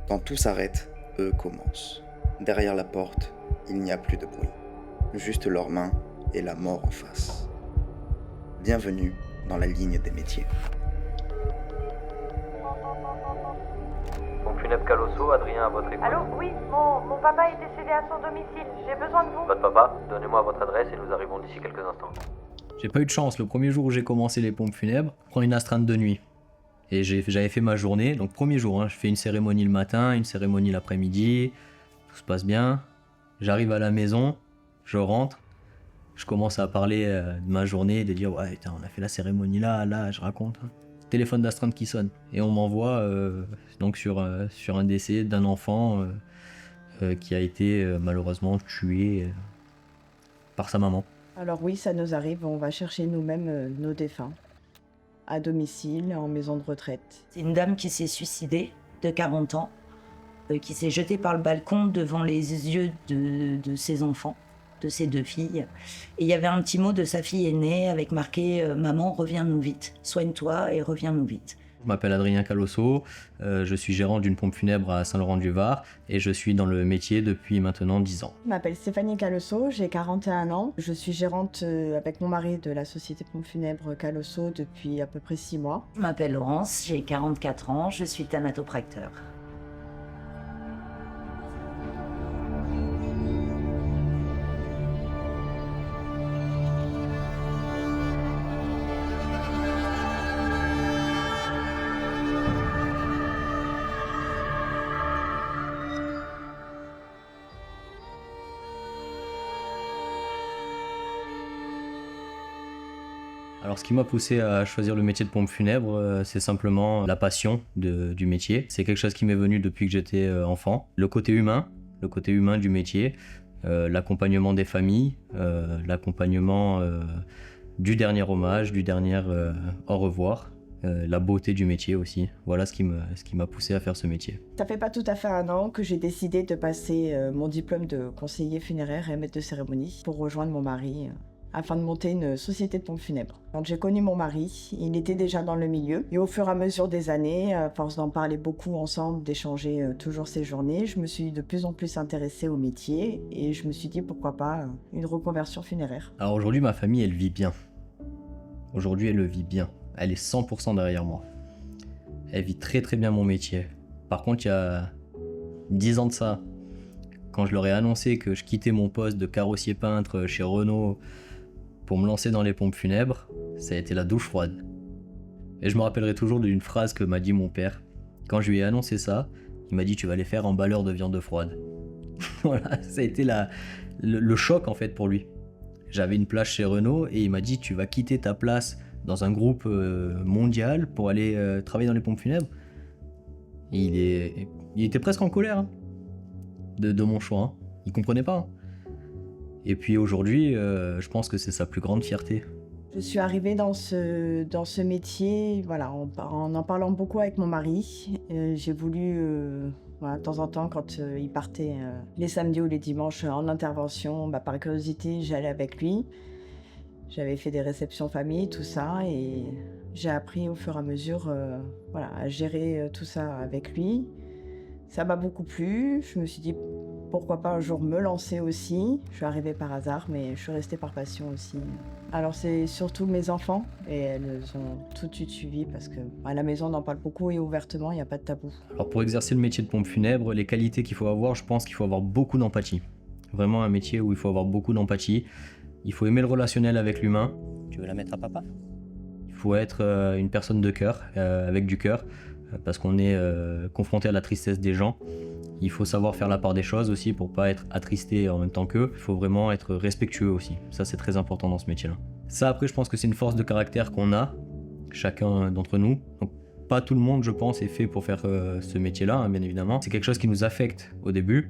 Quand tout s'arrête, eux commencent. Derrière la porte, il n'y a plus de bruit. Juste leurs mains et la mort en face. Bienvenue dans la ligne des métiers. Pompe funèbre Calosso, Adrien à votre écoute. Allô, oui, mon papa est décédé à son domicile. J'ai besoin de vous. Votre papa, donnez-moi votre adresse et nous arrivons d'ici quelques instants. J'ai pas eu de chance. Le premier jour où j'ai commencé les pompes funèbres, je prends une astreinte de nuit. Et j'avais fait ma journée. Donc premier jour, je fais une cérémonie le matin, une cérémonie l'après-midi. Tout se passe bien. J'arrive à la maison, je rentre. Je commence à parler de ma journée, de dire ouais, putain, on a fait la cérémonie là, je raconte. Téléphone d'astreinte qui sonne. Et on m'envoie donc sur un décès d'un enfant qui a été malheureusement tué par sa maman. Alors oui, ça nous arrive, on va chercher nous-mêmes nos défunts, à domicile, en maison de retraite. C'est une dame qui s'est suicidée, de 40 ans, qui s'est jetée par le balcon devant les yeux de ses enfants, de ses 2 filles. Et il y avait un petit mot de sa fille aînée avec marqué « Maman, reviens-nous vite, soigne-toi et reviens-nous vite ». Je m'appelle Adrien Calosso, je suis gérant d'une pompe funèbre à Saint-Laurent-du-Var et je suis dans le métier depuis maintenant 10 ans. Je m'appelle Stéphanie Calosso, j'ai 41 ans. Je suis gérante avec mon mari de la société pompe funèbre Calosso depuis à peu près 6 mois. Je m'appelle Laurence, j'ai 44 ans, je suis thanatopracteur. Alors ce qui m'a poussé à choisir le métier de pompe funèbre, c'est simplement la passion du métier. C'est quelque chose qui m'est venu depuis que j'étais enfant. Le côté humain du métier, l'accompagnement des familles, l'accompagnement du dernier hommage, du dernier au revoir, la beauté du métier aussi. Voilà ce qui m'a poussé à faire ce métier. Ça fait pas tout à fait 1 an que j'ai décidé de passer mon diplôme de conseiller funéraire et maître de cérémonie pour rejoindre mon mari afin de monter une société de pompes funèbres. Quand j'ai connu mon mari, il était déjà dans le milieu et au fur et à mesure des années, à force d'en parler beaucoup ensemble, d'échanger toujours ses journées, je me suis de plus en plus intéressée au métier et je me suis dit pourquoi pas une reconversion funéraire. Alors aujourd'hui, ma famille, elle vit bien. Aujourd'hui, elle le vit bien. Elle est 100% derrière moi. Elle vit très très bien mon métier. Par contre, il y a 10 ans de ça, quand je leur ai annoncé que je quittais mon poste de carrossier peintre chez Renault pour me lancer dans les pompes funèbres, ça a été la douche froide. Et je me rappellerai toujours d'une phrase que m'a dit mon père. Quand je lui ai annoncé ça, il m'a dit « Tu vas les faire emballeur de viande froide ». Voilà, ça a été le choc en fait pour lui. J'avais une place chez Renault et il m'a dit « Tu vas quitter ta place dans un groupe mondial pour aller travailler dans les pompes funèbres ». Il était presque en colère de mon choix. Hein. Il comprenait pas. Hein. Et puis aujourd'hui, je pense que c'est sa plus grande fierté. Je suis arrivée dans ce métier voilà, en parlant beaucoup avec mon mari. J'ai voulu, voilà, de temps en temps, quand il partait les samedis ou les dimanches en intervention, par curiosité, j'allais avec lui. J'avais fait des réceptions famille, tout ça, et j'ai appris au fur et à mesure voilà, à gérer tout ça avec lui. Ça m'a beaucoup plu. Je me suis dit pourquoi pas un jour me lancer aussi. Je suis arrivée par hasard, mais je suis restée par passion aussi. Alors c'est surtout mes enfants, et elles ont tout de suite suivi parce que à la maison on en parle beaucoup et ouvertement, il n'y a pas de tabou. Alors pour exercer le métier de pompe funèbre, les qualités qu'il faut avoir, je pense qu'il faut avoir beaucoup d'empathie. Vraiment un métier où il faut avoir beaucoup d'empathie. Il faut aimer le relationnel avec l'humain. Tu veux la mettre à papa ? Il faut être une personne de cœur, avec du cœur, parce qu'on est confronté à la tristesse des gens. Il faut savoir faire la part des choses aussi pour pas être attristé en même temps qu'eux. Il faut vraiment être respectueux aussi. Ça, c'est très important dans ce métier-là. Ça, après, je pense que c'est une force de caractère qu'on a, chacun d'entre nous. Donc, pas tout le monde, je pense, est fait pour faire ce métier-là, hein, bien évidemment. C'est quelque chose qui nous affecte au début.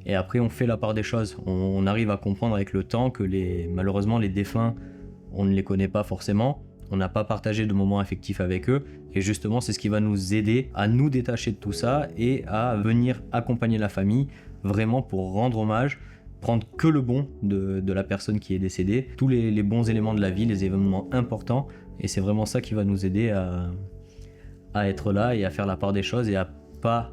Et après, on fait la part des choses. On arrive à comprendre avec le temps que malheureusement, les défunts, on ne les connaît pas forcément. On n'a pas partagé de moments affectifs avec eux. Et justement, c'est ce qui va nous aider à nous détacher de tout ça et à venir accompagner la famille vraiment pour rendre hommage, prendre que le bon de la personne qui est décédée, tous les bons éléments de la vie, les événements importants. Et c'est vraiment ça qui va nous aider à être là et à faire la part des choses et à pas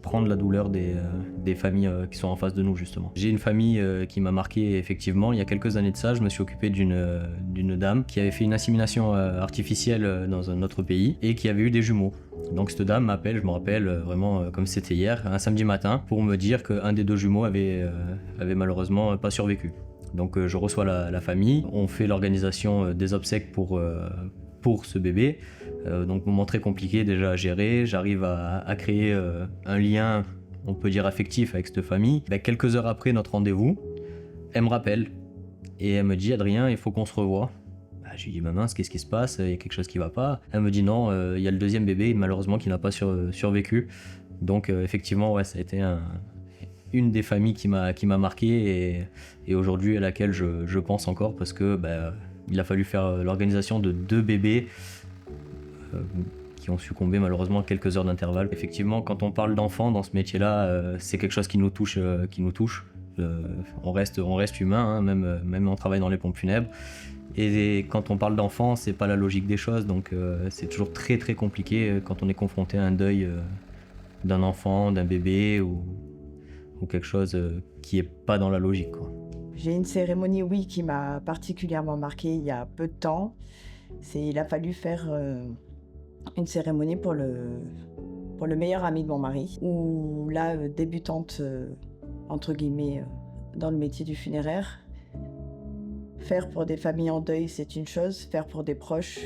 prendre la douleur des familles qui sont en face de nous justement. J'ai une famille qui m'a marqué effectivement. Il y a quelques années de ça, je me suis occupé d'une dame qui avait fait une insémination artificielle dans un autre pays et qui avait eu des jumeaux. Donc cette dame m'appelle, je me rappelle vraiment comme c'était hier, un samedi matin, pour me dire qu'un des 2 jumeaux avait malheureusement pas survécu. Donc je reçois la famille, on fait l'organisation des obsèques pour ce bébé. Donc moment très compliqué déjà à gérer, j'arrive à créer un lien, on peut dire affectif avec cette famille. Quelques heures après notre rendez-vous, elle me rappelle et elle me dit « Adrien, il faut qu'on se revoie ». Je lui dis « Ma mince, qu'est-ce qui se passe? Il y a quelque chose qui va pas ?» Elle me dit « Non, il y a le 2e bébé malheureusement qui n'a pas survécu ». Donc effectivement, ouais, ça a été une des familles qui m'a marqué et aujourd'hui à laquelle je pense encore parce que il a fallu faire l'organisation de 2 bébés qui ont succombé malheureusement à quelques heures d'intervalle. Effectivement, quand on parle d'enfants dans ce métier-là, c'est quelque chose qui nous touche. On reste humain, hein, même on travaille dans les pompes funèbres. Et quand on parle d'enfants, c'est pas la logique des choses, donc c'est toujours très très compliqué quand on est confronté à un deuil d'un enfant, d'un bébé ou quelque chose qui est pas dans la logique, quoi. J'ai une cérémonie, oui, qui m'a particulièrement marquée il y a peu de temps. Il a fallu faire une cérémonie pour le meilleur ami de mon mari, où là, débutante, entre guillemets, dans le métier du funéraire, faire pour des familles en deuil, c'est une chose, faire pour des proches,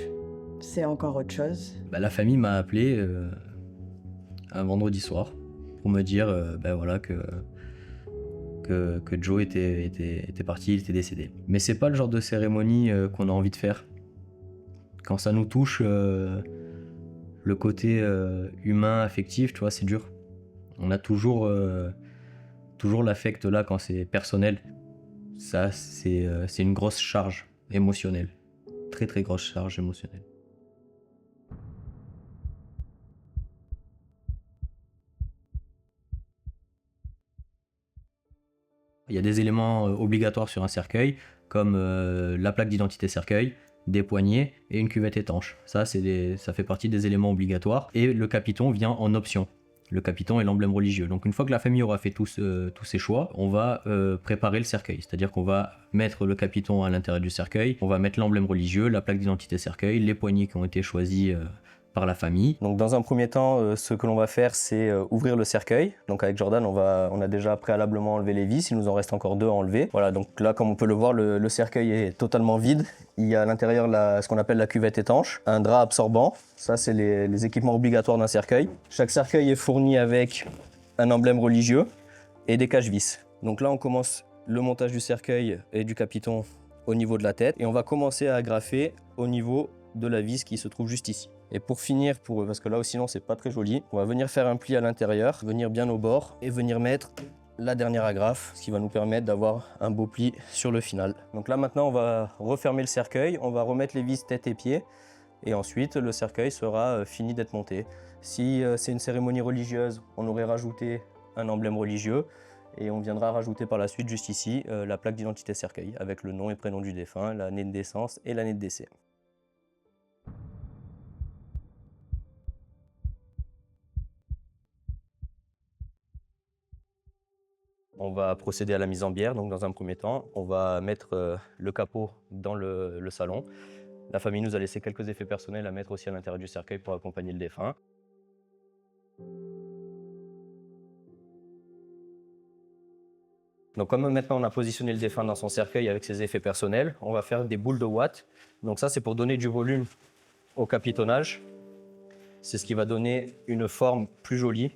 c'est encore autre chose. La famille m'a appelé un vendredi soir pour me dire voilà, que Joe était parti, il était décédé. Mais c'est pas le genre de cérémonie qu'on a envie de faire. Quand ça nous touche, le côté humain, affectif, tu vois, c'est dur. On a toujours l'affect là quand c'est personnel. Ça, c'est une grosse charge émotionnelle. Très très grosse charge émotionnelle. Il y a des éléments obligatoires sur un cercueil, comme la plaque d'identité cercueil, des poignées et une cuvette étanche. Ça fait partie des éléments obligatoires. Et le capiton vient en option. Le capiton est l'emblème religieux. Donc une fois que la famille aura fait tous ses choix, on va préparer le cercueil. C'est-à-dire qu'on va mettre le capiton à l'intérieur du cercueil, on va mettre l'emblème religieux, la plaque d'identité cercueil, les poignées qui ont été choisies par la famille. Donc dans un premier temps, ce que l'on va faire, c'est ouvrir le cercueil. Donc avec Jordan, on a déjà préalablement enlevé les vis, il nous en reste encore 2 à enlever. Voilà, donc là, comme on peut le voir, le cercueil est totalement vide. Il y a à l'intérieur ce qu'on appelle la cuvette étanche, un drap absorbant. Ça, c'est les équipements obligatoires d'un cercueil. Chaque cercueil est fourni avec un emblème religieux et des cache-vis. Donc là, on commence le montage du cercueil et du capiton au niveau de la tête et on va commencer à agrafer au niveau de la vis qui se trouve juste ici. Et pour finir, parce que là sinon c'est pas très joli, on va venir faire un pli à l'intérieur, venir bien au bord et venir mettre la dernière agrafe, ce qui va nous permettre d'avoir un beau pli sur le final. Donc là maintenant on va refermer le cercueil, on va remettre les vis tête et pied et ensuite le cercueil sera fini d'être monté. Si c'est une cérémonie religieuse, on aurait rajouté un emblème religieux et on viendra rajouter par la suite juste ici la plaque d'identité cercueil avec le nom et prénom du défunt, l'année de naissance et l'année de décès. On va procéder à la mise en bière, donc dans un premier temps, on va mettre le capot dans le salon. La famille nous a laissé quelques effets personnels à mettre aussi à l'intérieur du cercueil pour accompagner le défunt. Donc comme maintenant on a positionné le défunt dans son cercueil avec ses effets personnels, on va faire des boules de ouate. Donc ça c'est pour donner du volume au capitonnage. C'est ce qui va donner une forme plus jolie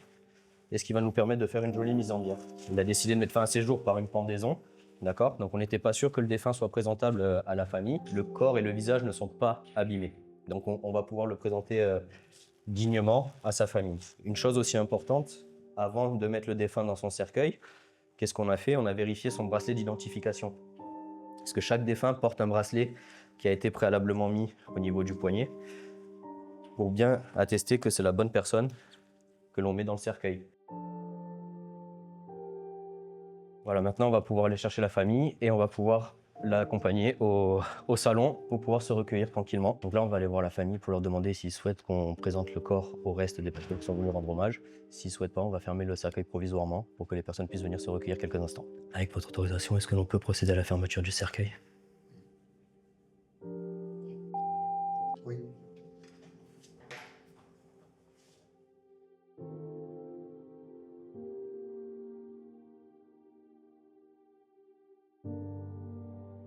et ce qui va nous permettre de faire une jolie mise en bière. Il a décidé de mettre fin à ses jours par une pendaison, d'accord ? Donc on n'était pas sûr que le défunt soit présentable à la famille. Le corps et le visage ne sont pas abîmés. Donc on va pouvoir le présenter dignement à sa famille. Une chose aussi importante, avant de mettre le défunt dans son cercueil, qu'est-ce qu'on a fait ? On a vérifié son bracelet d'identification. Parce que chaque défunt porte un bracelet qui a été préalablement mis au niveau du poignet pour bien attester que c'est la bonne personne que l'on met dans le cercueil. Voilà, maintenant on va pouvoir aller chercher la famille et on va pouvoir l'accompagner au salon pour pouvoir se recueillir tranquillement. Donc là, on va aller voir la famille pour leur demander s'ils souhaitent qu'on présente le corps au reste des personnes qui sont venues rendre hommage. S'ils ne souhaitent pas, on va fermer le cercueil provisoirement pour que les personnes puissent venir se recueillir quelques instants. Avec votre autorisation, est-ce que l'on peut procéder à la fermeture du cercueil? Oui.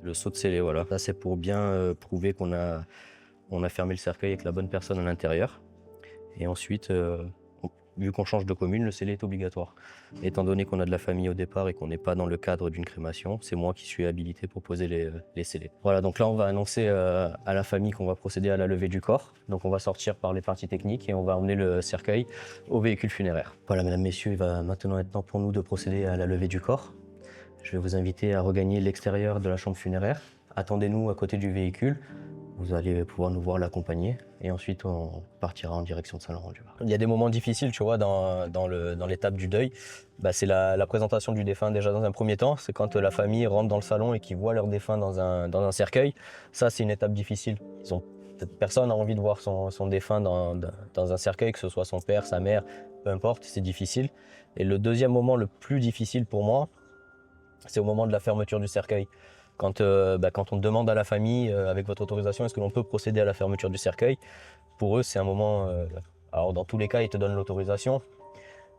Le sceau de scellé, voilà. Ça, c'est pour bien prouver qu'on a fermé le cercueil avec la bonne personne à l'intérieur. Et ensuite, vu qu'on change de commune, le scellé est obligatoire. Étant donné qu'on a de la famille au départ et qu'on n'est pas dans le cadre d'une crémation, c'est moi qui suis habilité pour poser les scellés. Voilà, donc là, on va annoncer à la famille qu'on va procéder à la levée du corps. Donc on va sortir par les parties techniques et on va emmener le cercueil au véhicule funéraire. Voilà, mesdames, messieurs, il va maintenant être temps pour nous de procéder à la levée du corps. Je vais vous inviter à regagner l'extérieur de la chambre funéraire. Attendez-nous à côté du véhicule. Vous allez pouvoir nous voir l'accompagner et ensuite on partira en direction de Saint-Laurent-du-Var. Il y a des moments difficiles, tu vois, dans l'étape du deuil. C'est la présentation du défunt déjà dans un premier temps. C'est quand la famille rentre dans le salon et qu'ils voient leur défunt dans un cercueil. Ça, c'est une étape difficile. Personne n'a envie de voir son défunt dans un cercueil, que ce soit son père, sa mère, peu importe, c'est difficile. Et le deuxième moment le plus difficile pour moi, c'est au moment de la fermeture du cercueil. Quand on demande à la famille, avec votre autorisation, est-ce que l'on peut procéder à la fermeture du cercueil? Pour eux, c'est un moment... alors dans tous les cas, ils te donnent l'autorisation,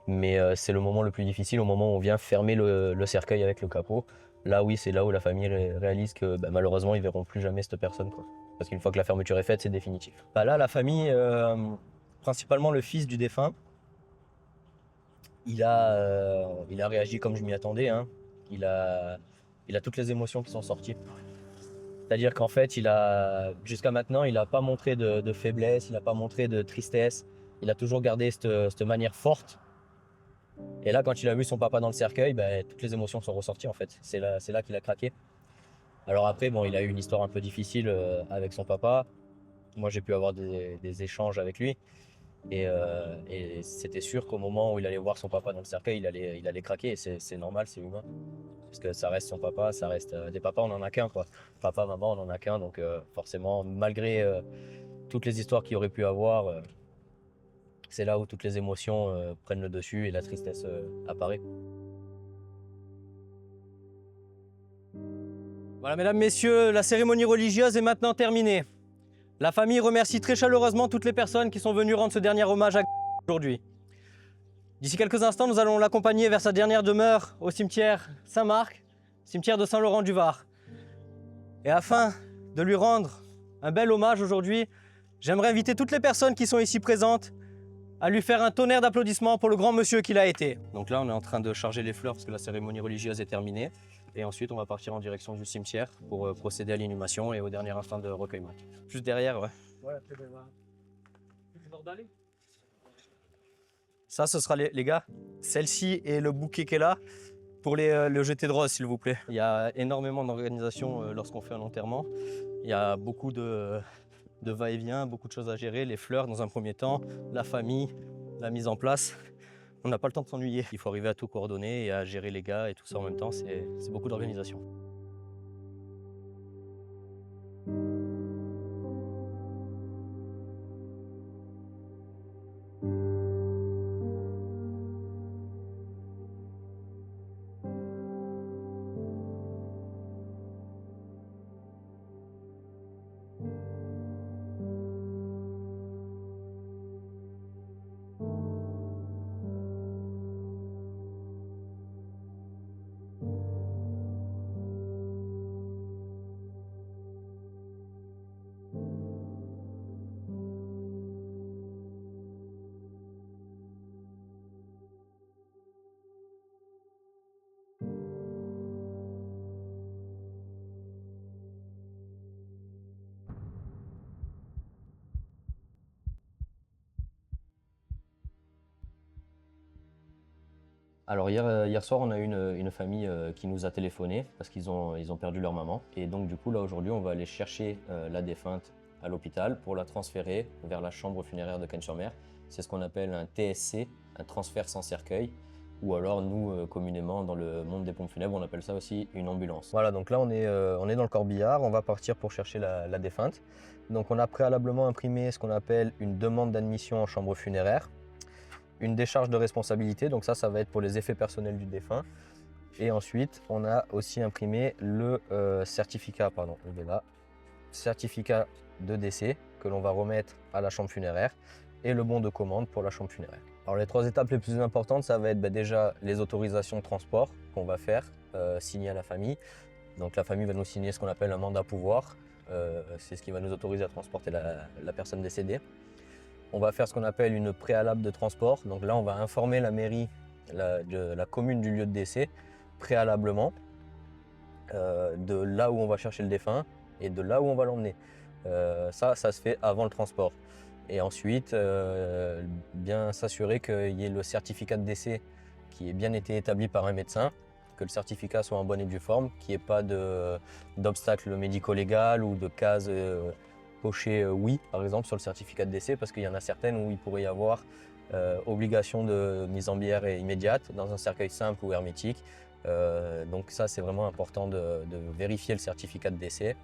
mais c'est le moment le plus difficile, au moment où on vient fermer le cercueil avec le capot. Là, oui, c'est là où la famille réalise que malheureusement, ils ne verront plus jamais cette personne, quoi. Parce qu'une fois que la fermeture est faite, c'est définitif. Là, la famille, principalement le fils du défunt, il a réagi comme je m'y attendais, hein. Il a toutes les émotions qui sont sorties. C'est-à-dire qu'en fait, jusqu'à maintenant, il n'a pas montré de faiblesse, il n'a pas montré de tristesse. Il a toujours gardé cette manière forte. Et là, quand il a vu son papa dans le cercueil, toutes les émotions sont ressorties en fait. C'est là qu'il a craqué. Alors après, bon, il a eu une histoire un peu difficile avec son papa. Moi, j'ai pu avoir des échanges avec lui. Et c'était sûr qu'au moment où il allait voir son papa dans le cercueil, il allait craquer. Et c'est normal, c'est humain. Parce que ça reste son papa, ça reste des papas, on n'en a qu'un, quoi. Papa, maman, on n'en a qu'un. Donc forcément, malgré toutes les histoires qu'il y aurait pu avoir, c'est là où toutes les émotions prennent le dessus et la tristesse apparaît. Voilà, mesdames, messieurs, la cérémonie religieuse est maintenant terminée. La famille remercie très chaleureusement toutes les personnes qui sont venues rendre ce dernier hommage à aujourd'hui. D'ici quelques instants, nous allons l'accompagner vers sa dernière demeure au cimetière Saint-Marc, cimetière de Saint-Laurent-du-Var. Et afin de lui rendre un bel hommage aujourd'hui, j'aimerais inviter toutes les personnes qui sont ici présentes à lui faire un tonnerre d'applaudissements pour le grand monsieur qu'il a été. Donc là, on est en train de charger les fleurs parce que la cérémonie religieuse est terminée. Et ensuite, on va partir en direction du cimetière pour procéder à l'inhumation et au dernier instant de recueillement. Juste derrière, ouais. Ouais, très bien. Ça, ce sera les gars. Celle-ci et le bouquet qui est là pour le jeté de rose, s'il vous plaît. Il y a énormément d'organisation lorsqu'on fait un enterrement. Il y a beaucoup de va-et-vient, beaucoup de choses à gérer. Les fleurs dans un premier temps, la famille, la mise en place. On n'a pas le temps de s'ennuyer. Il faut arriver à tout coordonner et à gérer les gars et tout ça en même temps. C'est beaucoup d'organisation. Alors hier soir, on a eu une famille qui nous a téléphoné parce qu'ils ont perdu leur maman. Et donc du coup, là aujourd'hui, on va aller chercher la défunte à l'hôpital pour la transférer vers la chambre funéraire de Cannes-sur-Mer. C'est ce qu'on appelle un TSC, un transfert sans cercueil. ou alors nous, communément dans le monde des pompes funèbres, on appelle ça aussi une ambulance. Voilà, donc là on est dans le corbillard, on va partir pour chercher la défunte. Donc on a préalablement imprimé ce qu'on appelle une demande d'admission en chambre funéraire, une décharge de responsabilité, donc ça va être pour les effets personnels du défunt. Et ensuite, on a aussi imprimé le certificat de décès que l'on va remettre à la chambre funéraire et le bon de commande pour la chambre funéraire. Alors les 3 étapes les plus importantes, ça va être déjà les autorisations de transport qu'on va faire, signer à la famille. Donc la famille va nous signer ce qu'on appelle un mandat pouvoir, c'est ce qui va nous autoriser à transporter la personne décédée. On va faire ce qu'on appelle une préalable de transport, donc là on va informer la mairie de la commune du lieu de décès préalablement de là où on va chercher le défunt et de là où on va l'emmener. Ça se fait avant le transport. Et ensuite, bien s'assurer qu'il y ait le certificat de décès qui ait bien été établi par un médecin, que le certificat soit en bonne et due forme, qu'il n'y ait pas d'obstacle médico-légal ou de case cochée oui, par exemple, sur le certificat de décès, parce qu'il y en a certaines où il pourrait y avoir obligation de mise en bière immédiate dans un cercueil simple ou hermétique. Donc ça, c'est vraiment important de vérifier le certificat de décès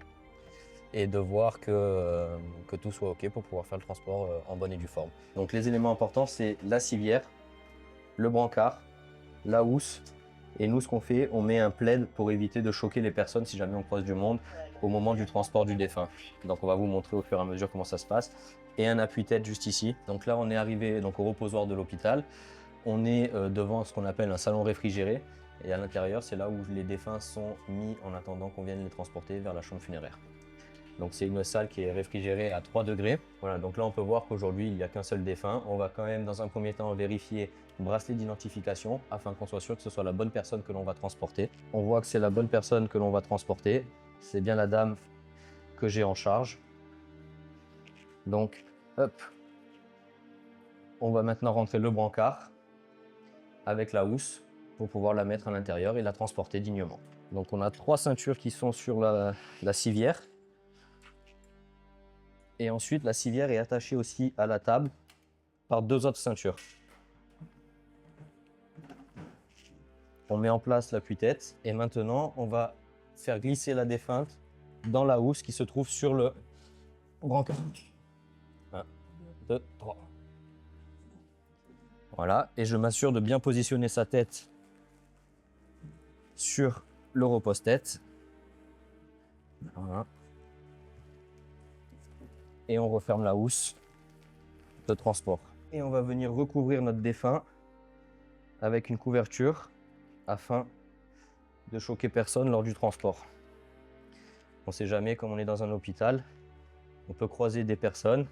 et de voir que tout soit OK pour pouvoir faire le transport en bonne et due forme. Donc les éléments importants, c'est la civière, le brancard, la housse, et nous ce qu'on fait, on met un plaid pour éviter de choquer les personnes si jamais on croise du monde au moment du transport du défunt. Donc on va vous montrer au fur et à mesure comment ça se passe. Et un appuie-tête juste ici. Donc là on est arrivé donc, au reposoir de l'hôpital. On est devant ce qu'on appelle un salon réfrigéré. Et à l'intérieur, c'est là où les défunts sont mis en attendant qu'on vienne les transporter vers la chambre funéraire. Donc c'est une salle qui est réfrigérée à 3 degrés. Voilà, donc là on peut voir qu'aujourd'hui il n'y a qu'un seul défunt. On va quand même dans un premier temps vérifier le bracelet d'identification afin qu'on soit sûr que ce soit la bonne personne que l'on va transporter. On voit que c'est la bonne personne que l'on va transporter. C'est bien la dame que j'ai en charge. Donc hop, on va maintenant rentrer le brancard avec la housse pour pouvoir la mettre à l'intérieur et la transporter dignement. Donc on a 3 ceintures qui sont sur la civière. Et ensuite, la civière est attachée aussi à la table par 2 autres ceintures. On met en place l'appui-tête et maintenant, on va faire glisser la défunte dans la housse qui se trouve sur le brancard. 1, 2, 3. Voilà, et je m'assure de bien positionner sa tête sur le repose-tête. Voilà. Et on referme la housse de transport. Et on va venir recouvrir notre défunt avec une couverture afin de choquer personne lors du transport. On ne sait jamais, comme on est dans un hôpital, on peut croiser des personnes.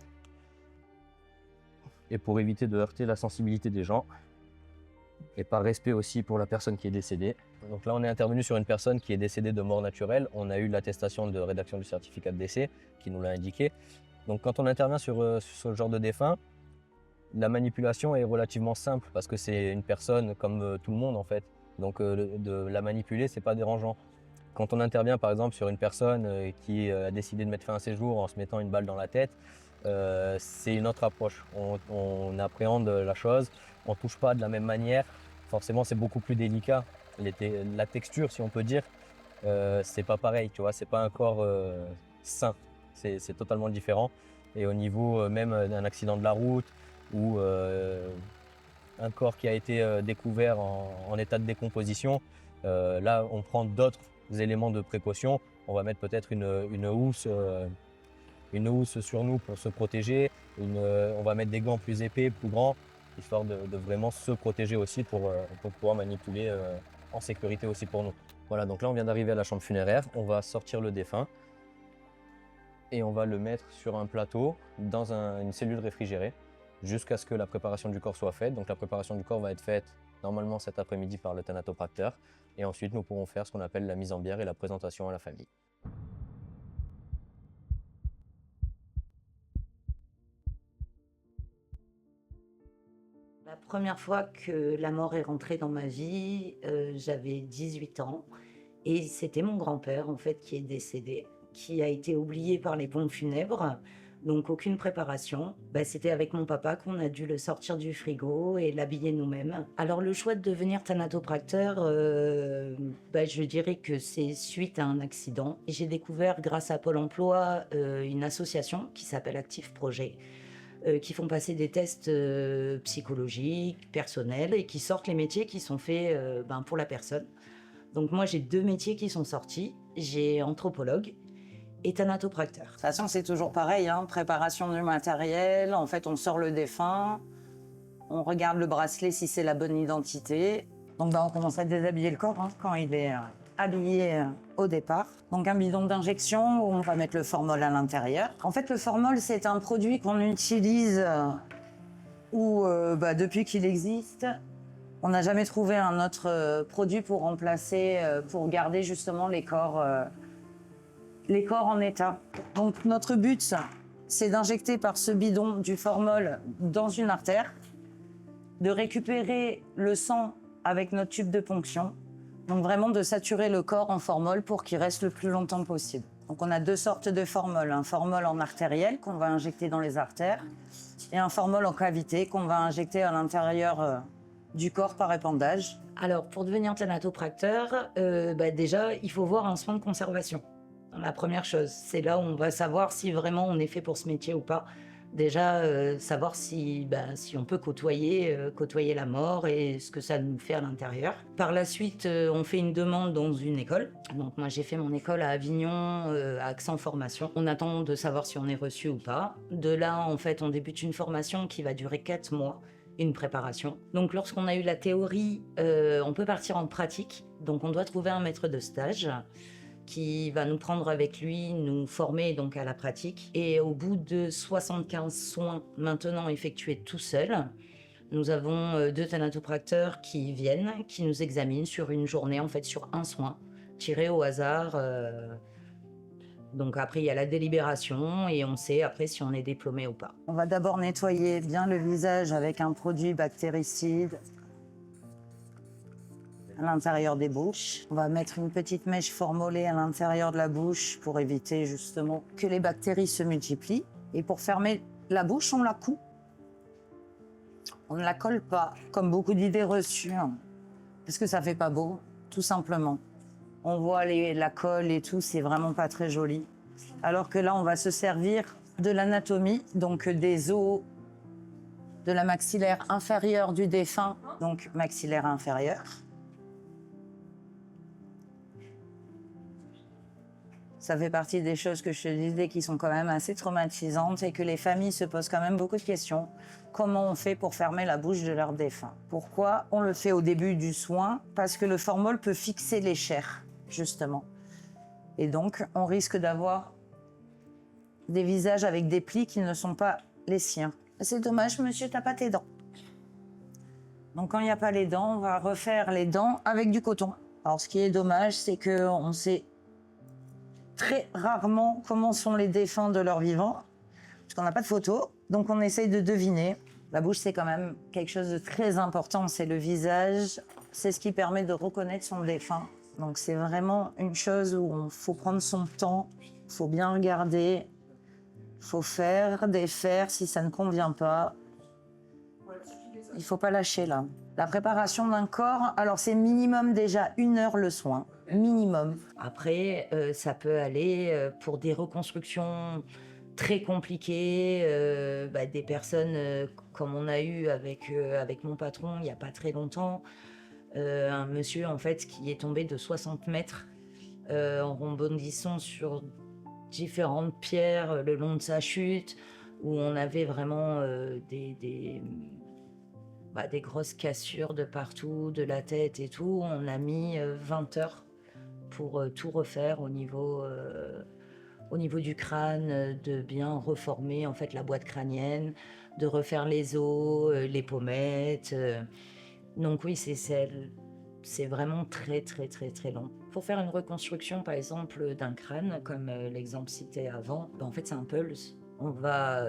Et pour éviter de heurter la sensibilité des gens, et par respect aussi pour la personne qui est décédée. Donc là, on est intervenu sur une personne qui est décédée de mort naturelle. On a eu l'attestation de rédaction du certificat de décès qui nous l'a indiqué. Donc quand on intervient sur ce genre de défunt, la manipulation est relativement simple parce que c'est une personne comme tout le monde en fait. Donc de la manipuler, c'est pas dérangeant. Quand on intervient par exemple sur une personne qui a décidé de mettre fin à ses jours en se mettant une balle dans la tête, c'est une autre approche. On appréhende la chose, on touche pas de la même manière. Forcément, c'est beaucoup plus délicat. La texture, si on peut dire, c'est pas pareil, tu vois, c'est pas un corps sain. C'est totalement différent. Et au niveau même d'un accident de la route ou un corps qui a été découvert en état de décomposition, là, on prend d'autres éléments de précaution. On va mettre peut-être une housse sur nous pour se protéger. On va mettre des gants plus épais, plus grands, histoire de vraiment se protéger aussi pour pouvoir manipuler en sécurité aussi pour nous. Voilà, donc là on vient d'arriver à la chambre funéraire. On va sortir le défunt et on va le mettre sur un plateau dans une cellule réfrigérée jusqu'à ce que la préparation du corps soit faite. Donc la préparation du corps va être faite normalement cet après-midi par le thanatopracteur et ensuite nous pourrons faire ce qu'on appelle la mise en bière et la présentation à la famille. La première fois que la mort est rentrée dans ma vie, j'avais 18 ans et c'était mon grand-père en fait qui est décédé, qui a été oublié par les pompes funèbres Donc aucune préparation. C'était avec mon papa qu'on a dû le sortir du frigo et l'habiller nous-mêmes. Alors le choix de devenir thanatopracteur, je dirais que c'est suite à un accident. J'ai découvert grâce à Pôle emploi une association qui s'appelle Active Projet, qui font passer des tests psychologiques, personnels et qui sortent les métiers qui sont faits pour la personne. Donc moi j'ai 2 métiers qui sont sortis. J'ai anthropologue et thanatopracteur. De toute façon, c'est toujours pareil, hein, préparation du matériel. En fait, on sort le défunt, on regarde le bracelet si c'est la bonne identité. Donc, on commence à déshabiller le corps hein, quand il est habillé au départ. Donc, un bidon d'injection où on va mettre le formol à l'intérieur. En fait, le formol, c'est un produit qu'on utilise depuis qu'il existe. On n'a jamais trouvé un autre produit pour remplacer, pour garder justement les corps en état. Donc notre but, c'est d'injecter par ce bidon du formol dans une artère, de récupérer le sang avec notre tube de ponction, donc vraiment de saturer le corps en formol pour qu'il reste le plus longtemps possible. Donc on a 2 sortes de formol, un formol en artériel qu'on va injecter dans les artères et un formol en cavité qu'on va injecter à l'intérieur du corps par épandage. Alors pour devenir thanatopracteur, déjà il faut voir un soin de conservation. La première chose, c'est là où on va savoir si vraiment on est fait pour ce métier ou pas. Déjà, savoir si on peut côtoyer la mort et ce que ça nous fait à l'intérieur. Par la suite, on fait une demande dans une école. Donc moi, j'ai fait mon école à Avignon, à Accent Formation. On attend de savoir si on est reçu ou pas. De là, en fait, on débute une formation qui va durer 4 mois, une préparation. Donc lorsqu'on a eu la théorie, on peut partir en pratique. Donc on doit trouver un maître de stage qui va nous prendre avec lui, nous former donc à la pratique. Et au bout de 75 soins maintenant effectués tout seul, nous avons 2 thanatopracteurs qui viennent, qui nous examinent sur une journée, en fait sur un soin, tiré au hasard. Donc après, il y a la délibération et on sait après si on est diplômé ou pas. On va d'abord nettoyer bien le visage avec un produit bactéricide à l'intérieur des bouches. On va mettre une petite mèche formolée à l'intérieur de la bouche pour éviter justement que les bactéries se multiplient. Et pour fermer la bouche, on la coud. On ne la colle pas, comme beaucoup d'idées reçues, parce que ça fait pas beau, tout simplement. On voit la colle et tout, c'est vraiment pas très joli. Alors que là, on va se servir de l'anatomie, donc des os de la maxillaire inférieure du défunt, donc maxillaire inférieure. Ça fait partie des choses que je te disais qui sont quand même assez traumatisantes et que les familles se posent quand même beaucoup de questions. Comment on fait pour fermer la bouche de leur défunt? Pourquoi on le fait au début du soin? Parce que le formol peut fixer les chairs, justement. Et donc, on risque d'avoir des visages avec des plis qui ne sont pas les siens. C'est dommage, monsieur, t'as pas tes dents. Donc, quand il n'y a pas les dents, on va refaire les dents avec du coton. Alors, ce qui est dommage, c'est qu'on sait très rarement comment sont les défunts de leur vivant, parce qu'on n'a pas de photos, donc on essaye de deviner. La bouche, c'est quand même quelque chose de très important, c'est le visage, c'est ce qui permet de reconnaître son défunt. Donc c'est vraiment une chose où il faut prendre son temps, il faut bien regarder, il faut faire, défaire si ça ne convient pas. Il ne faut pas lâcher là. La préparation d'un corps, alors c'est minimum déjà 1 heure le soin, minimum. Après, ça peut aller pour des reconstructions très compliquées, des personnes comme on a eu avec mon patron il n'y a pas très longtemps, un monsieur en fait qui est tombé de 60 mètres en rebondissant sur différentes pierres le long de sa chute, où on avait vraiment des grosses cassures de partout, de la tête et tout. On a mis 20 heures pour tout refaire au niveau du crâne, de bien reformer en fait la boîte crânienne, de refaire les os, les pommettes. Donc oui, c'est vraiment très très très très long. Pour faire une reconstruction par exemple d'un crâne, comme l'exemple cité avant, en fait c'est un pulse. On va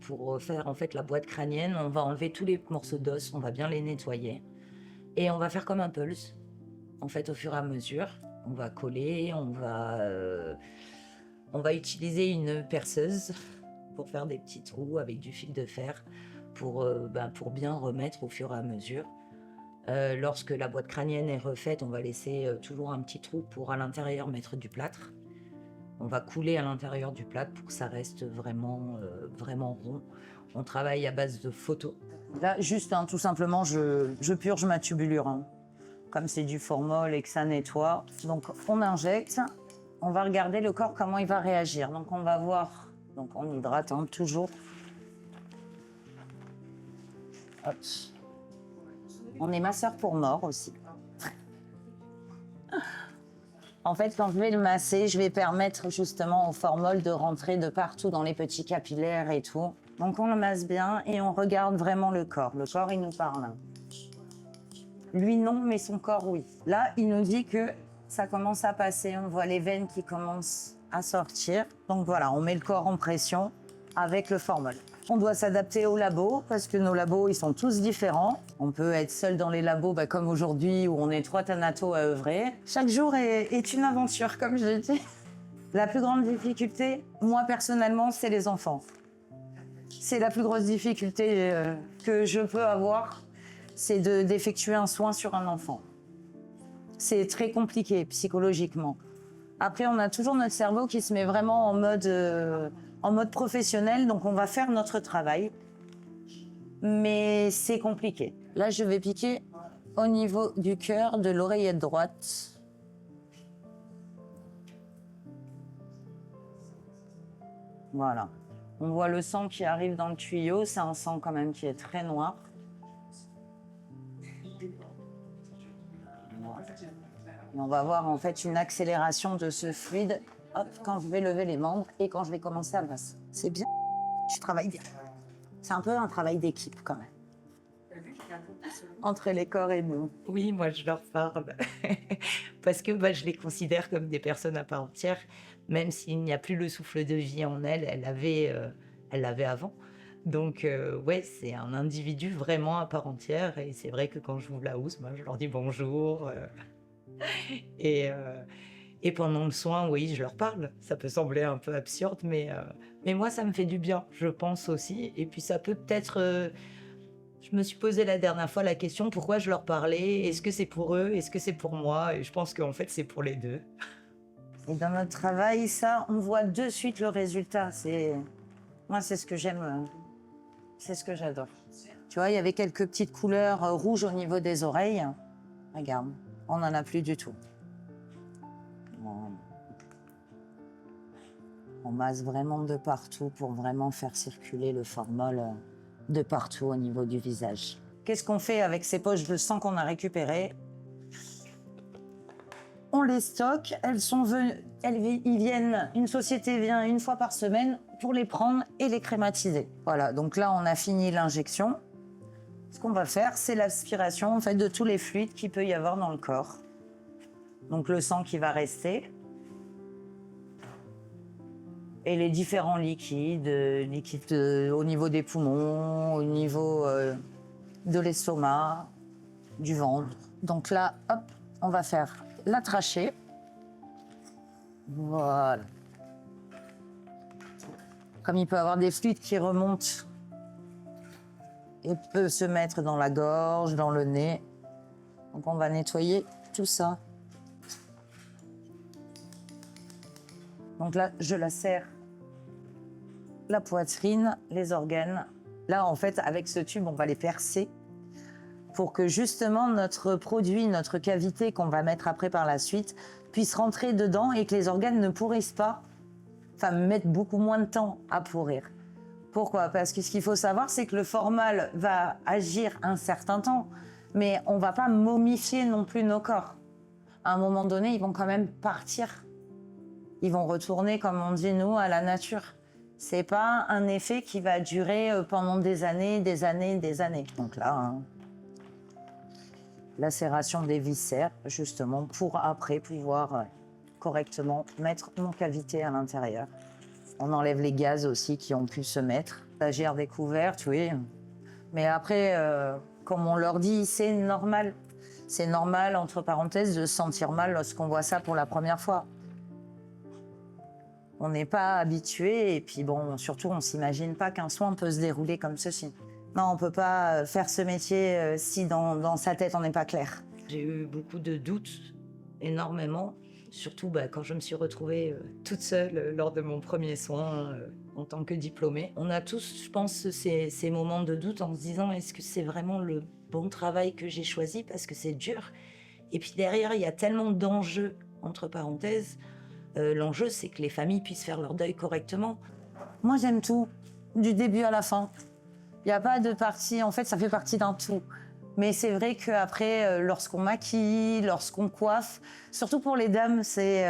pour refaire en fait la boîte crânienne, on va enlever tous les morceaux d'os, on va bien les nettoyer et on va faire comme un pulse. En fait, au fur et à mesure, on va coller, on On va utiliser une perceuse pour faire des petits trous avec du fil de fer pour bien remettre au fur et à mesure. Lorsque la boîte crânienne est refaite, on va laisser toujours un petit trou pour à l'intérieur mettre du plâtre. On va couler à l'intérieur du plâtre pour que ça reste vraiment rond. On travaille à base de photos. Là, juste, tout simplement, je purge ma tubulure. Comme c'est du formol et que ça nettoie. Donc, on injecte. On va regarder le corps, comment il va réagir. Donc, on va voir. Donc, on hydrate toujours. Hop. On est masseur pour mort aussi. En fait, quand je vais le masser, je vais permettre justement au formol de rentrer de partout dans les petits capillaires et tout. Donc on le masse bien et on regarde vraiment le corps. Le corps, il nous parle. Lui, non, mais son corps, oui. Là, il nous dit que ça commence à passer. On voit les veines qui commencent à sortir. Donc voilà, on met le corps en pression avec le formol. On doit s'adapter au labo parce que nos labos, ils sont tous différents. On peut être seul dans les labos, comme aujourd'hui, où on est 3 thanatos à œuvrer. Chaque jour est une aventure, comme je dis. La plus grande difficulté, moi personnellement, c'est les enfants. C'est la plus grosse difficulté que je peux avoir, c'est d'effectuer un soin sur un enfant. C'est très compliqué psychologiquement. Après, on a toujours notre cerveau qui se met vraiment en mode professionnel, donc on va faire notre travail. Mais c'est compliqué. Là, je vais piquer au niveau du cœur de l'oreillette droite. Voilà. On voit le sang qui arrive dans le tuyau. C'est un sang quand même qui est très noir. Et on va voir en fait une accélération de ce fluide quand je vais lever les membres et quand je vais commencer à masser. C'est bien, je travaille bien. C'est un peu un travail d'équipe quand même. Entre les corps et nous. Oui, moi je leur parle. Parce que je les considère comme des personnes à part entière. Même s'il n'y a plus le souffle de vie en elles, elle l'avait avant. Donc ouais, c'est un individu vraiment à part entière. Et c'est vrai que quand je vous la housse, moi je leur dis bonjour. Et pendant le soin, oui, je leur parle. Ça peut sembler un peu absurde, mais moi, ça me fait du bien, je pense aussi. Et puis ça peut peut-être... je me suis posé la dernière fois la question, pourquoi je leur parlais? Est-ce que c'est pour eux? Est-ce que c'est pour moi? Et je pense qu'en fait, c'est pour les deux. Et dans notre travail, ça, on voit de suite le résultat. Moi, c'est ce que j'aime. C'est ce que j'adore. Tu vois, il y avait quelques petites couleurs rouges au niveau des oreilles. Regarde. On n'en a plus du tout. On masse vraiment de partout pour vraiment faire circuler le formol de partout au niveau du visage. Qu'est-ce qu'on fait avec ces poches de sang qu'on a récupérées? On les stocke, une société vient une fois par semaine pour les prendre et les crématiser. Voilà, donc là on a fini l'injection. Ce qu'on va faire, c'est l'aspiration en fait, de tous les fluides qu'il peut y avoir dans le corps. Donc le sang qui va rester. Et les différents liquides au niveau des poumons, au niveau de l'estomac, du ventre. Donc là, hop, on va faire la trachée. Voilà. Comme il peut y avoir des fluides qui remontent, il peut se mettre dans la gorge, dans le nez. Donc on va nettoyer tout ça. Donc là, je la serre la poitrine, les organes. Là, en fait, avec ce tube, on va les percer pour que justement notre produit, notre cavité qu'on va mettre après par la suite, puisse rentrer dedans et que les organes ne pourrissent pas, enfin, mettre beaucoup moins de temps à pourrir. Pourquoi? Parce que ce qu'il faut savoir, c'est que le formol va agir un certain temps, mais on ne va pas momifier non plus nos corps. À un moment donné, ils vont quand même partir. Ils vont retourner, comme on dit nous, à la nature. C'est pas un effet qui va durer pendant des années, des années, des années. Donc là, lacération des viscères, justement, pour après pouvoir correctement mettre mon cavité à l'intérieur. On enlève les gaz aussi qui ont pu se mettre. Stagiaire découverte, oui. Mais après, comme on leur dit, c'est normal. C'est normal, entre parenthèses, de se sentir mal lorsqu'on voit ça pour la première fois. On n'est pas habitué et puis bon, surtout on s'imagine pas qu'un soin peut se dérouler comme ceci. Non, on peut pas faire ce métier si dans sa tête on n'est pas clair. J'ai eu beaucoup de doutes, énormément, surtout quand je me suis retrouvée toute seule lors de mon premier soin en tant que diplômée. On a tous, je pense, ces moments de doute en se disant est-ce que c'est vraiment le bon travail que j'ai choisi parce que c'est dur. Et puis derrière, il y a tellement d'enjeux, entre parenthèses. L'enjeu, c'est que les familles puissent faire leur deuil correctement. Moi, j'aime tout, du début à la fin. Il n'y a pas de partie, en fait, ça fait partie d'un tout. Mais c'est vrai qu'après, lorsqu'on maquille, lorsqu'on coiffe, surtout pour les dames, c'est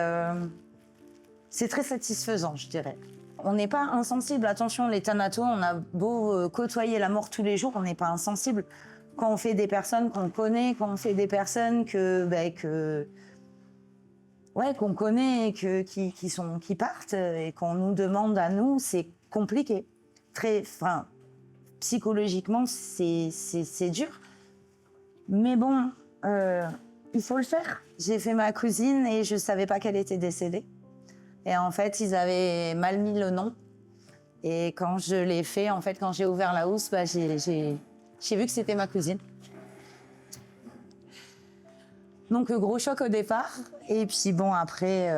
très satisfaisant, je dirais. On n'est pas insensible. Attention, les thanatos, on a beau côtoyer la mort tous les jours, on n'est pas insensible. Quand on fait des personnes qu'on connaît, quand on fait des personnes qu'on connaît et qui partent et qu'on nous demande à nous, c'est compliqué. Psychologiquement, c'est dur. Mais bon, il faut le faire. J'ai fait ma cousine et je savais pas qu'elle était décédée. Et en fait, ils avaient mal mis le nom. Et quand je l'ai fait, en fait, quand j'ai ouvert la housse, j'ai vu que c'était ma cousine. Donc, gros choc au départ. Et puis bon, après,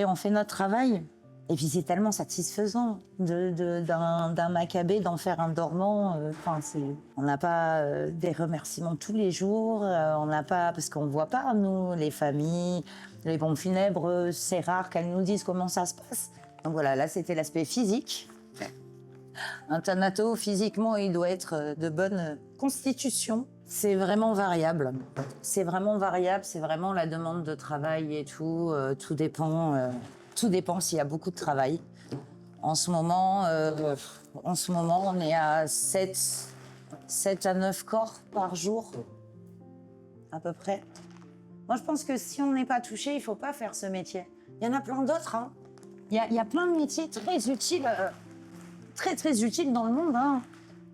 on fait notre travail. Et puis c'est tellement satisfaisant d'un macabé d'en faire un dormant. On n'a pas des remerciements tous les jours. On n'a pas, parce qu'on voit pas, nous, les familles, les pompes funèbres, c'est rare qu'elles nous disent comment ça se passe. Donc voilà, là c'était l'aspect physique. Un thanato, physiquement, il doit être de bonne constitution. C'est vraiment variable. C'est vraiment variable, c'est vraiment la demande de travail et tout. Tout dépend. Tout dépend s'il y a beaucoup de travail. En ce moment, on est à 7 à 9 corps par jour, à peu près. Moi, je pense que si on n'est pas touché, il ne faut pas faire ce métier. Il y en a plein d'autres. Hein. Il y a plein de métiers très utiles, très utiles dans le monde. Hein.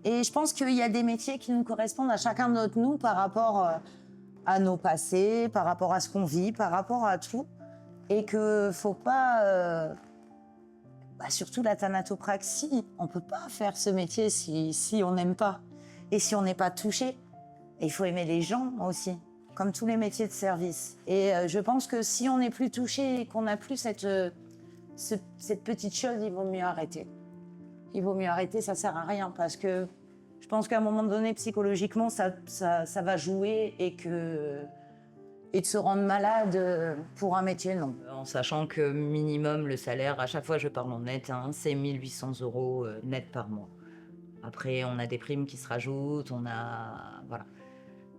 Et je pense qu'il y a des métiers qui nous correspondent à chacun d'entre nous par rapport à nos passés, par rapport à ce qu'on vit, par rapport à tout. Et que faut pas, surtout la thanatopraxie, on peut pas faire ce métier si on n'aime pas. Et si on n'est pas touché, il faut aimer les gens aussi, comme tous les métiers de service. Et je pense que si on n'est plus touché et qu'on n'a plus cette petite chose, il vaut mieux arrêter. Il vaut mieux arrêter, ça sert à rien, parce que je pense qu'à un moment donné, psychologiquement, ça va jouer et de se rendre malade pour un métier, non. En sachant que minimum, le salaire, à chaque fois je parle en net, hein, c'est 1 800 € net par mois. Après, on a des primes qui se rajoutent, voilà.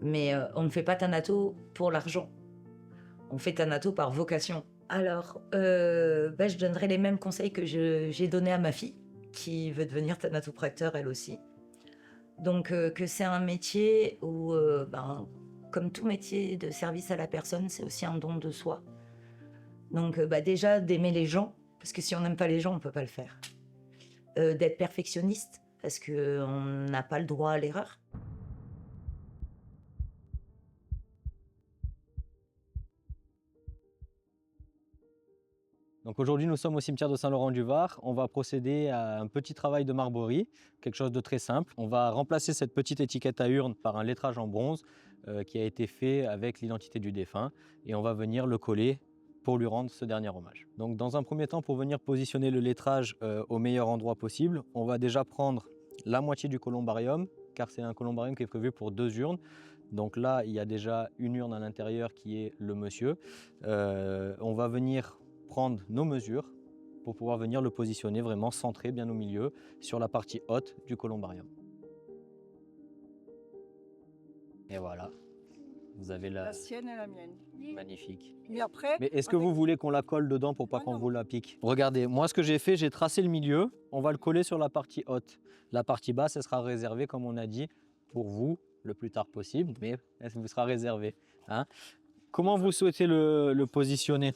Mais on ne fait pas thanato pour l'argent. On fait thanato par vocation. Alors, je donnerai les mêmes conseils que j'ai donnés à ma fille, qui veut devenir thanatopracteur elle aussi. Donc, que c'est un métier où... comme tout métier de service à la personne, c'est aussi un don de soi. Donc déjà, d'aimer les gens, parce que si on n'aime pas les gens, on ne peut pas le faire. D'être perfectionniste, parce qu'on n'a pas le droit à l'erreur. Donc aujourd'hui, nous sommes au cimetière de Saint-Laurent-du-Var. On va procéder à un petit travail de marborie, quelque chose de très simple. On va remplacer cette petite étiquette à urne par un lettrage en bronze qui a été fait avec l'identité du défunt et on va venir le coller pour lui rendre ce dernier hommage. Donc dans un premier temps, pour venir positionner le lettrage au meilleur endroit possible, on va déjà prendre la moitié du columbarium, car c'est un columbarium qui est prévu pour 2 urnes. Donc là, il y a déjà une urne à l'intérieur qui est le monsieur. On va venir prendre nos mesures pour pouvoir venir le positionner vraiment centré bien au milieu sur la partie haute du columbarium. Et voilà, vous avez La sienne et la mienne. Magnifique. Mais après... Mais est-ce que vous voulez qu'on la colle dedans pour pas qu'on vous la pique? Regardez, moi ce que j'ai fait, j'ai tracé le milieu, on va le coller sur la partie haute. La partie basse, elle sera réservée, comme on a dit, pour vous le plus tard possible, mais elle vous sera réservée. Hein? Comment vous souhaitez le positionner?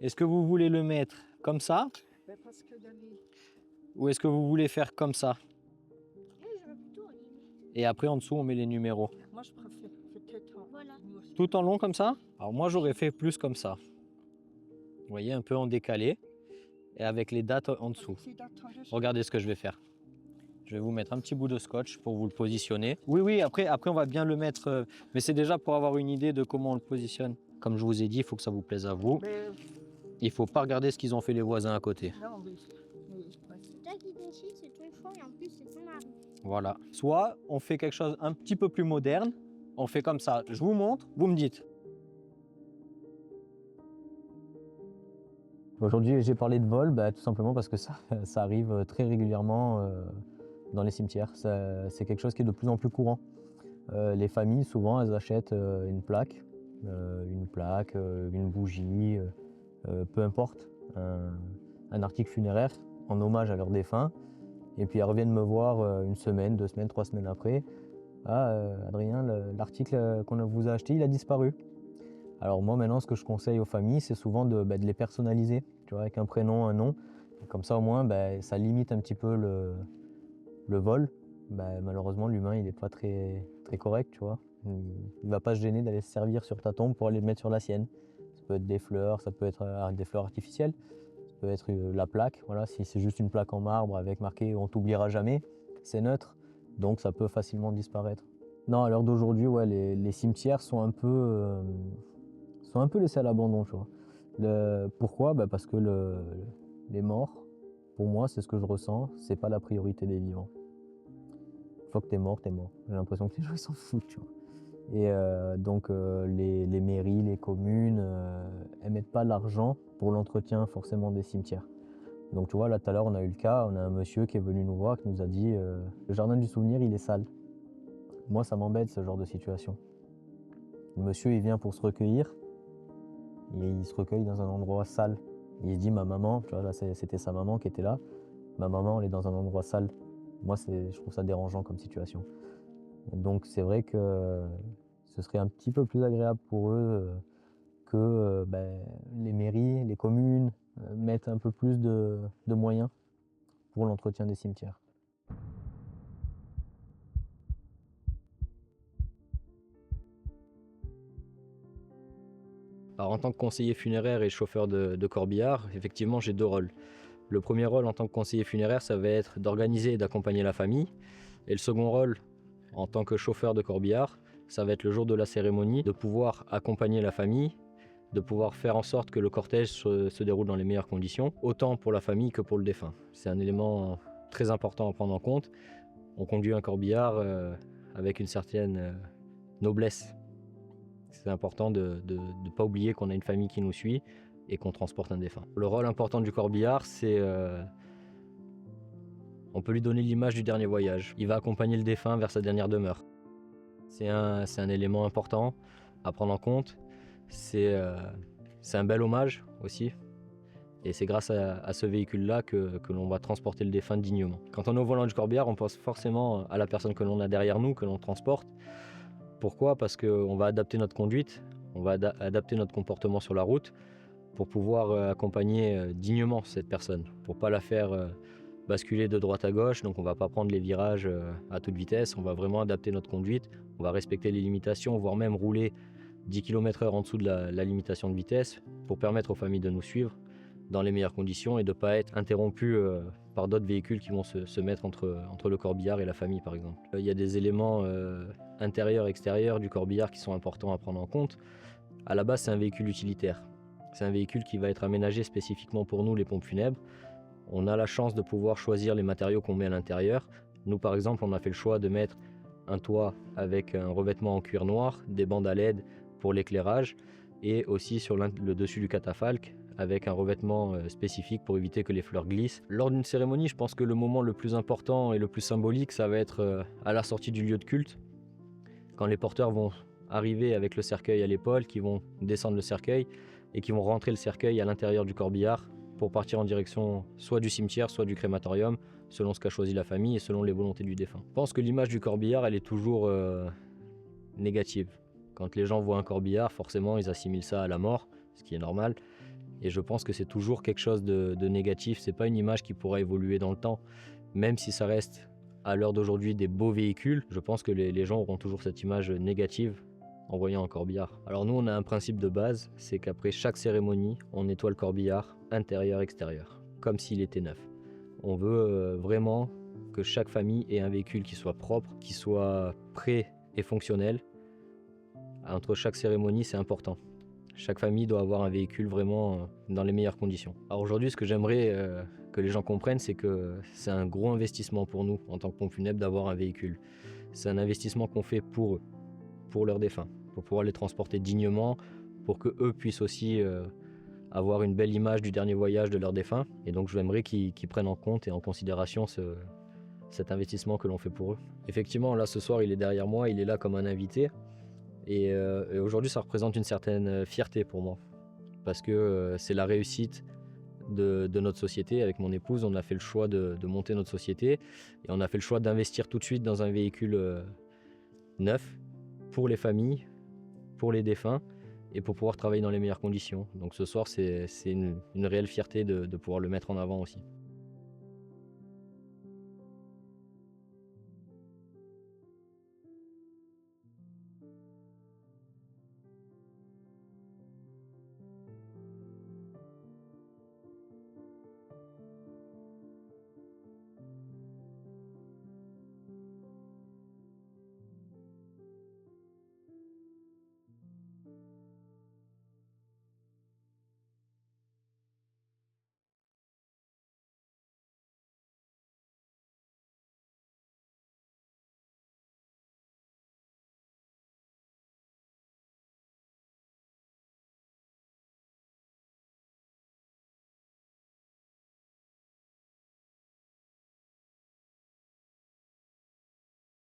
Est-ce que vous voulez le mettre comme ça? Ou est-ce que vous voulez faire comme ça? Et après en dessous on met les numéros. Moi je préfère peut-être Tout en long comme ça? Alors moi j'aurais fait plus comme ça. Vous voyez, un peu en décalé. et avec les dates en dessous. C'est dates en dessous. Regardez ce que je vais faire. Je vais vous mettre un petit bout de scotch pour vous le positionner. Oui, après on va bien le mettre, mais c'est déjà pour avoir une idée de comment on le positionne. Comme je vous ai dit, il faut que ça vous plaise à vous. Mais Il ne faut pas regarder ce qu'ils ont fait les voisins à côté. non, mais ouais. C'est toi qui décides, c'est ton choix et en plus c'est ton mari. Voilà. Soit on fait quelque chose un petit peu plus moderne, on fait comme ça. Je vous montre, vous me dites. Aujourd'hui, j'ai parlé de vol, tout simplement parce que ça arrive très régulièrement dans les cimetières. C'est quelque chose qui est de plus en plus courant. Les familles, souvent, elles achètent une plaque, une bougie, peu importe, un article funéraire en hommage à leur défunt. Et puis elles reviennent me voir une semaine, 2 semaines, 3 semaines après. Ah, Adrien, l'article qu'on vous a acheté, il a disparu. Alors moi maintenant, ce que je conseille aux familles, c'est souvent de les personnaliser, tu vois, avec un prénom, un nom. Et comme ça au moins, ça limite un petit peu le vol. Malheureusement, l'humain, il n'est pas très, très correct, tu vois. Il ne va pas se gêner d'aller se servir sur ta tombe pour aller le mettre sur la sienne. Ça peut être des fleurs, ça peut être des fleurs artificielles, ça peut être la plaque. Voilà, si c'est juste une plaque en marbre avec marqué « on t'oubliera jamais », c'est neutre, donc ça peut facilement disparaître. Non, à l'heure d'aujourd'hui, ouais, les cimetières sont un peu laissés à l'abandon, tu vois. Pourquoi ? Parce que les morts, pour moi, c'est ce que je ressens, c'est pas la priorité des vivants. Une fois que t'es mort, t'es mort. J'ai l'impression que les gens ils s'en foutent, tu vois. Et donc les mairies, les communes, elles mettent pas l'argent pour l'entretien forcément des cimetières. Donc tu vois, là tout à l'heure on a eu le cas, on a un monsieur qui est venu nous voir, qui nous a dit le jardin du souvenir il est sale. Moi ça m'embête ce genre de situation. Le monsieur il vient pour se recueillir, et il se recueille dans un endroit sale. Il se dit ma maman, tu vois là c'était sa maman qui était là, ma maman elle est dans un endroit sale. Moi je trouve ça dérangeant comme situation. Et donc c'est vrai que ce serait un petit peu plus agréable pour eux que les mairies, les communes mettent un peu plus de moyens pour l'entretien des cimetières. Alors, en tant que conseiller funéraire et chauffeur de corbillard, effectivement j'ai 2 rôles. Le premier rôle en tant que conseiller funéraire, ça va être d'organiser et d'accompagner la famille. Et le second rôle, en tant que chauffeur de corbillard, ça va être le jour de la cérémonie, de pouvoir accompagner la famille, de pouvoir faire en sorte que le cortège se déroule dans les meilleures conditions, autant pour la famille que pour le défunt. C'est un élément très important à prendre en compte. On conduit un corbillard avec une certaine noblesse. C'est important de ne pas oublier qu'on a une famille qui nous suit et qu'on transporte un défunt. Le rôle important du corbillard, c'est on peut lui donner l'image du dernier voyage. Il va accompagner le défunt vers sa dernière demeure. C'est un élément important à prendre en compte. C'est un bel hommage aussi. Et c'est grâce à ce véhicule-là que l'on va transporter le défunt dignement. Quand on est au volant du corbillard, on pense forcément à la personne que l'on a derrière nous, que l'on transporte. Pourquoi ? Parce qu'on va adapter notre conduite, on va adapter notre comportement sur la route pour pouvoir accompagner dignement cette personne, pour ne pas la faire basculer de droite à gauche. Donc on ne va pas prendre les virages à toute vitesse, on va vraiment adapter notre conduite, on va respecter les limitations, voire même rouler 10 km/h en dessous de la limitation de vitesse pour permettre aux familles de nous suivre dans les meilleures conditions et de ne pas être interrompus par d'autres véhicules qui vont se mettre entre le corbillard et la famille par exemple. Il y a des éléments intérieurs et extérieurs du corbillard qui sont importants à prendre en compte. À la base, c'est un véhicule utilitaire. C'est un véhicule qui va être aménagé spécifiquement pour nous, les pompes funèbres. On a la chance de pouvoir choisir les matériaux qu'on met à l'intérieur. Nous, par exemple, on a fait le choix de mettre un toit avec un revêtement en cuir noir, des bandes à LED pour l'éclairage et aussi sur le dessus du catafalque avec un revêtement spécifique pour éviter que les fleurs glissent. Lors d'une cérémonie, je pense que le moment le plus important et le plus symbolique, ça va être à la sortie du lieu de culte, quand les porteurs vont arriver avec le cercueil à l'épaule, qui vont descendre le cercueil et qui vont rentrer le cercueil à l'intérieur du corbillard pour partir en direction soit du cimetière, soit du crématorium, selon ce qu'a choisi la famille et selon les volontés du défunt. Je pense que l'image du corbillard, elle est toujours négative. Quand les gens voient un corbillard, forcément, ils assimilent ça à la mort, ce qui est normal. Et je pense que c'est toujours quelque chose de négatif. C'est pas une image qui pourra évoluer dans le temps. Même si ça reste, à l'heure d'aujourd'hui, des beaux véhicules, je pense que les gens auront toujours cette image négative en voyant un corbillard. Alors nous, on a un principe de base, c'est qu'après chaque cérémonie, on nettoie le corbillard intérieur-extérieur. comme s'il était neuf. On veut vraiment que chaque famille ait un véhicule qui soit propre, qui soit prêt et fonctionnel. Entre chaque cérémonie, c'est important. Chaque famille doit avoir un véhicule vraiment dans les meilleures conditions. Alors aujourd'hui, ce que j'aimerais que les gens comprennent, c'est que c'est un gros investissement pour nous, en tant que pompe funèbre, d'avoir un véhicule. C'est un investissement qu'on fait pour eux, pour leurs défunts, pour pouvoir les transporter dignement, pour qu'eux puissent aussi avoir une belle image du dernier voyage de leurs défunts. Et donc j'aimerais qu'ils prennent en compte et en considération cet investissement que l'on fait pour eux. Effectivement, là ce soir, il est derrière moi, il est là comme un invité. Et aujourd'hui, ça représente une certaine fierté pour moi, parce que c'est la réussite de notre société. Avec mon épouse, on a fait le choix de monter notre société, et on a fait le choix d'investir tout de suite dans un véhicule neuf, pour les familles, pour les défunts, et pour pouvoir travailler dans les meilleures conditions. Donc ce soir, c'est une réelle fierté de pouvoir le mettre en avant aussi.